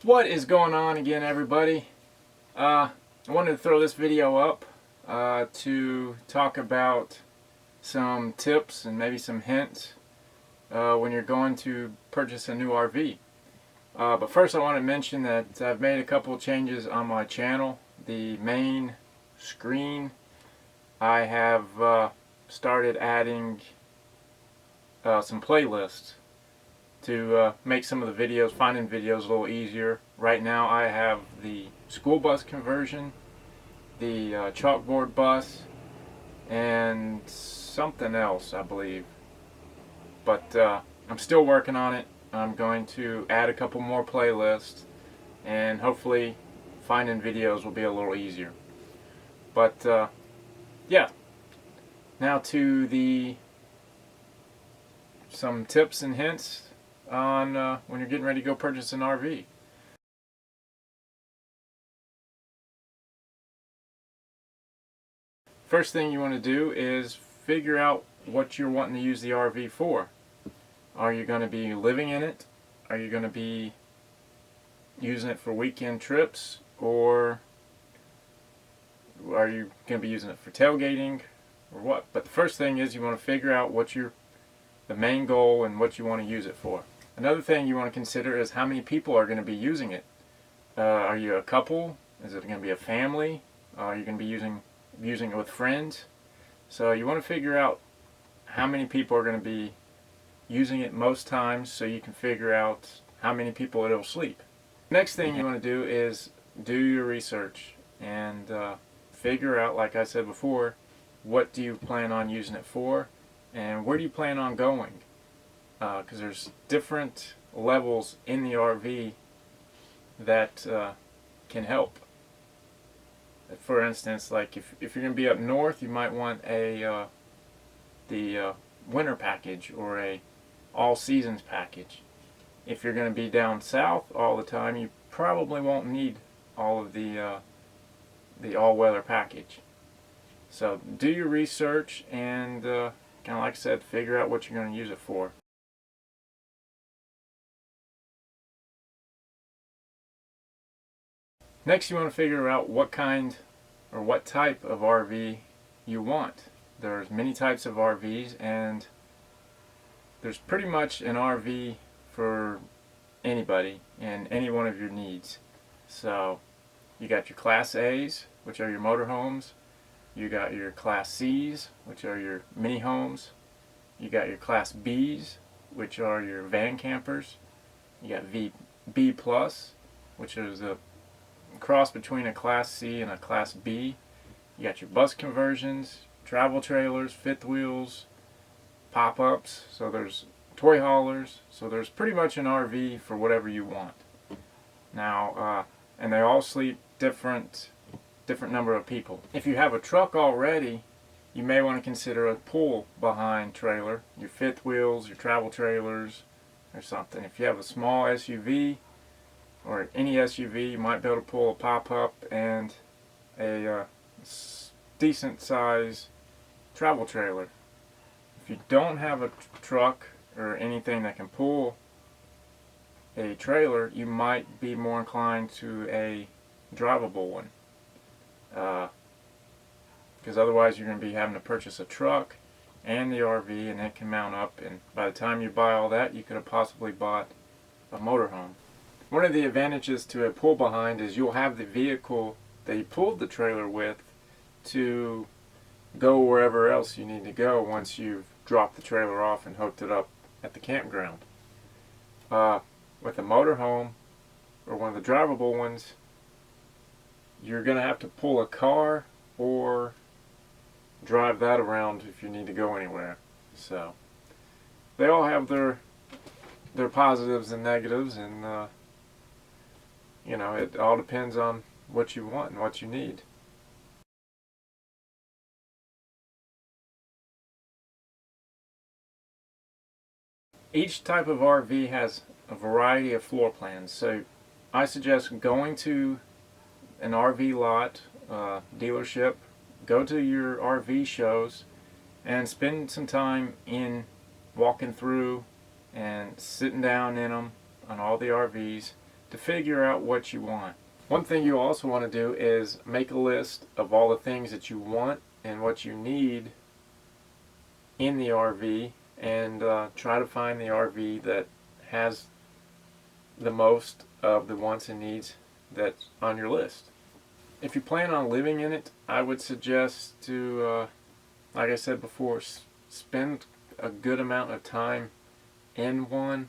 What is going on again, everybody? I wanted to throw this video up to talk about some tips and maybe some hints when you're going to purchase a new RV. But first I want to mention that I've made a couple of changes on my channel. The main screen, I have started adding some playlists to make some of the videos, finding videos a little easier. Right now I have the school bus conversion, the chalkboard bus, and something else, I believe. But I'm still working on it. I'm going to add a couple more playlists, and hopefully finding videos will be a little easier. But yeah, now to some tips and hints on when you're getting ready to go purchase an RV. First thing you want to do is figure out what you're wanting to use the RV for. Are you going to be living in it? Are you going to be using it for weekend trips? Or are you going to be using it for tailgating? Or what? But the first thing is you want to figure out what the main goal and what you want to use it for. Another thing you want to consider is how many people are going to be using it. Are you a couple? Is it going to be a family? Are you going to be using it with friends? So you want to figure out how many people are going to be using it most times, so you can figure out how many people it'll sleep. Next thing you want to do is do your research and figure out, like I said before, what do you plan on using it for and where do you plan on going. Because there's different levels in the RV that can help. For instance, like if you're going to be up north, you might want the winter package or a all seasons package. If you're going to be down south all the time, you probably won't need all of the all-weather package. So do your research and kind of like I said, figure out what you're going to use it for. Next, you want to figure out what kind or what type of RV you want. There's many types of RVs, and there's pretty much an RV for anybody and any one of your needs. So you got your Class A's, which are your motorhomes. You got your Class C's, which are your mini homes. You got your Class B's, which are your van campers. You got B plus, which is a cross between a Class C and a Class B. You got your bus conversions, travel trailers, fifth wheels, pop-ups, so there's toy haulers, so there's pretty much an RV for whatever you want. Now, and they all sleep different number of people. If you have a truck already, you may want to consider a pull behind trailer, your fifth wheels, your travel trailers, or something. If you have a small SUV, or any SUV, you might be able to pull a pop-up and a decent size travel trailer. If you don't have a truck or anything that can pull a trailer, you might be more inclined to a drivable one. Because otherwise you're going to be having to purchase a truck and the RV, and it can mount up, and by the time you buy all that, you could have possibly bought a motorhome. One of the advantages to a pull behind is you'll have the vehicle that you pulled the trailer with to go wherever else you need to go once you've dropped the trailer off and hooked it up at the campground. With a motorhome or one of the drivable ones, you're going to have to pull a car or drive that around if you need to go anywhere. So they all have their positives and negatives, and you know, it all depends on what you want and what you need. Each type of RV has a variety of floor plans, so I suggest going to an RV lot, dealership, go to your RV shows, and spend some time walking through and sitting down in them on all the RVs, to figure out what you want. One thing you also want to do is make a list of all the things that you want and what you need in the RV, and try to find the RV that has the most of the wants and needs that's on your list. If you plan on living in it, I would suggest to, like I said before, spend a good amount of time in one,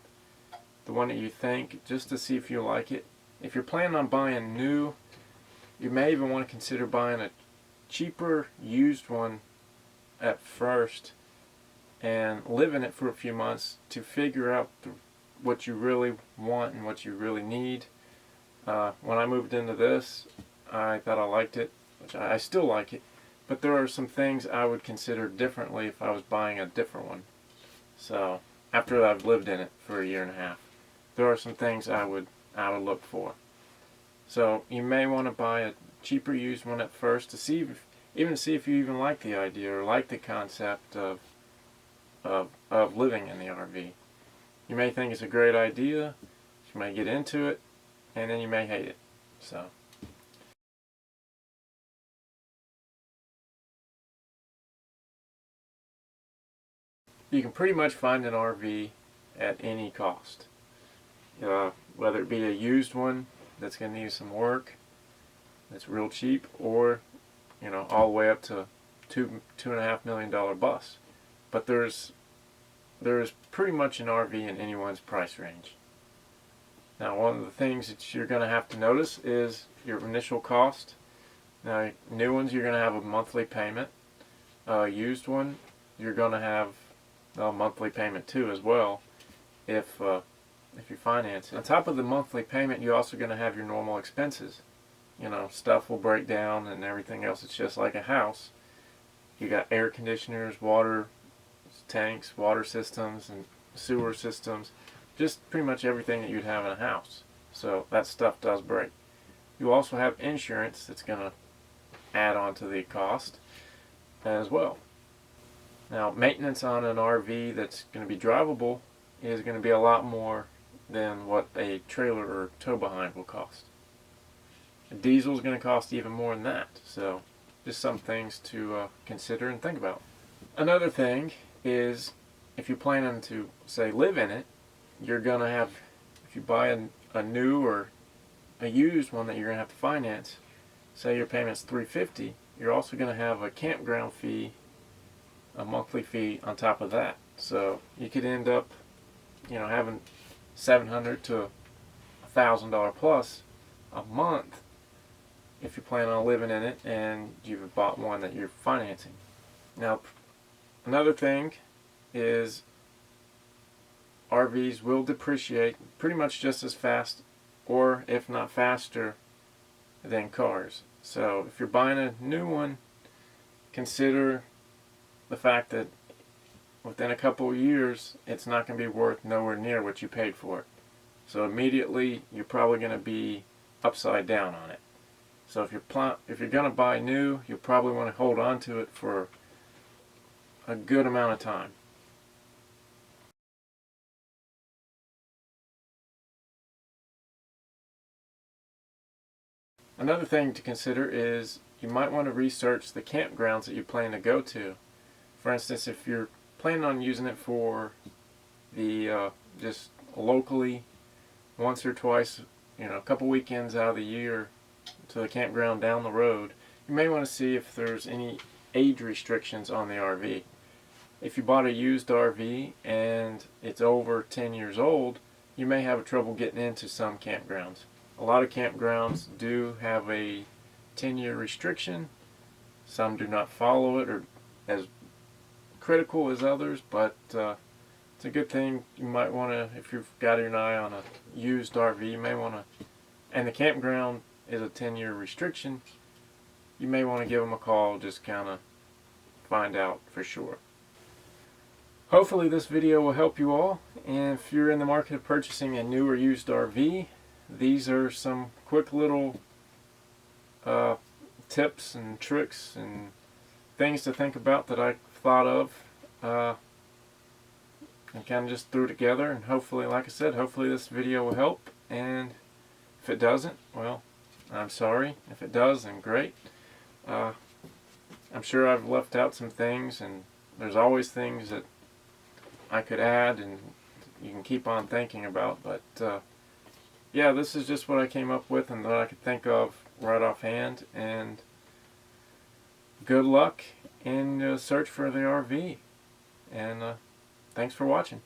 the one that you think, just to see if you like it. If you're planning on buying new, you may even want to consider buying a cheaper used one at first and live in it for a few months to figure out what you really want and what you really need. When I moved into this, I thought I liked it, which I still like it, but there are some things I would consider differently if I was buying a different one. So after I've lived in it for a year and a half, there are some things I would look for. So you may want to buy a cheaper used one at first to see if you even like the idea or like the concept of living in the RV. You may think it's a great idea, you may get into it, and then you may hate it. So you can pretty much find an RV at any cost. Whether it be a used one that's going to need some work, that's real cheap, or all the way up to $2.5 million bus. But there's pretty much an RV in anyone's price range. Now, one of the things that you're going to have to notice is your initial cost. Now, new ones, you're going to have a monthly payment. Used one, you're going to have a monthly payment too as well, if you finance it. On top of the monthly payment, you're also going to have your normal expenses. Stuff will break down and everything else. It's just like a house. You got air conditioners, water tanks, water systems, and sewer systems. Just pretty much everything that you'd have in a house. So that stuff does break. You also have insurance that's going to add on to the cost as well. Now, maintenance on an RV that's going to be drivable is going to be a lot more than what a trailer or tow behind will cost. A diesel is going to cost even more than that. So just some things to consider and think about. Another thing is, if you're planning to, say, live in it, you're going to have, if you buy a new or a used one that you're going to have to finance, say your payment's $350, you're also going to have a campground fee, a monthly fee on top of that. So you could end up, having $700 to $1,000 plus a month if you plan on living in it and you've bought one that you're financing. Now, another thing is RVs will depreciate pretty much just as fast, or if not faster, than cars. So if you're buying a new one, consider the fact that within a couple of years it's not going to be worth nowhere near what you paid for it. So immediately you're probably going to be upside down on it. So if you're going to buy new, you'll probably want to hold on to it for a good amount of time. Another thing to consider is you might want to research the campgrounds that you plan to go to. For instance, if you're planning on using it for the just locally, once or twice, a couple weekends out of the year to the campground down the road, you may want to see if there's any age restrictions on the RV. If you bought a used RV and it's over 10 years old, you may have trouble getting into some campgrounds. A lot of campgrounds do have a 10-year restriction. Some do not follow it or as critical as others, but it's a good thing. You might want to, if you've got your eye on a used RV, you may want to, and the campground is a 10-year restriction, you may want to give them a call, just kind of find out for sure. Hopefully this video will help you all, and if you're in the market of purchasing a new or used RV, these are some quick little tips and tricks and things to think about that I thought of and kind of just threw together, and hopefully, like I said, hopefully this video will help, and If it doesn't, well, I'm sorry. If it does, then great. I'm sure I've left out some things, and there's always things that I could add and you can keep on thinking about, but yeah, this is just what I came up with and that I could think of right offhand, and good luck in search for the RV, and thanks for watching.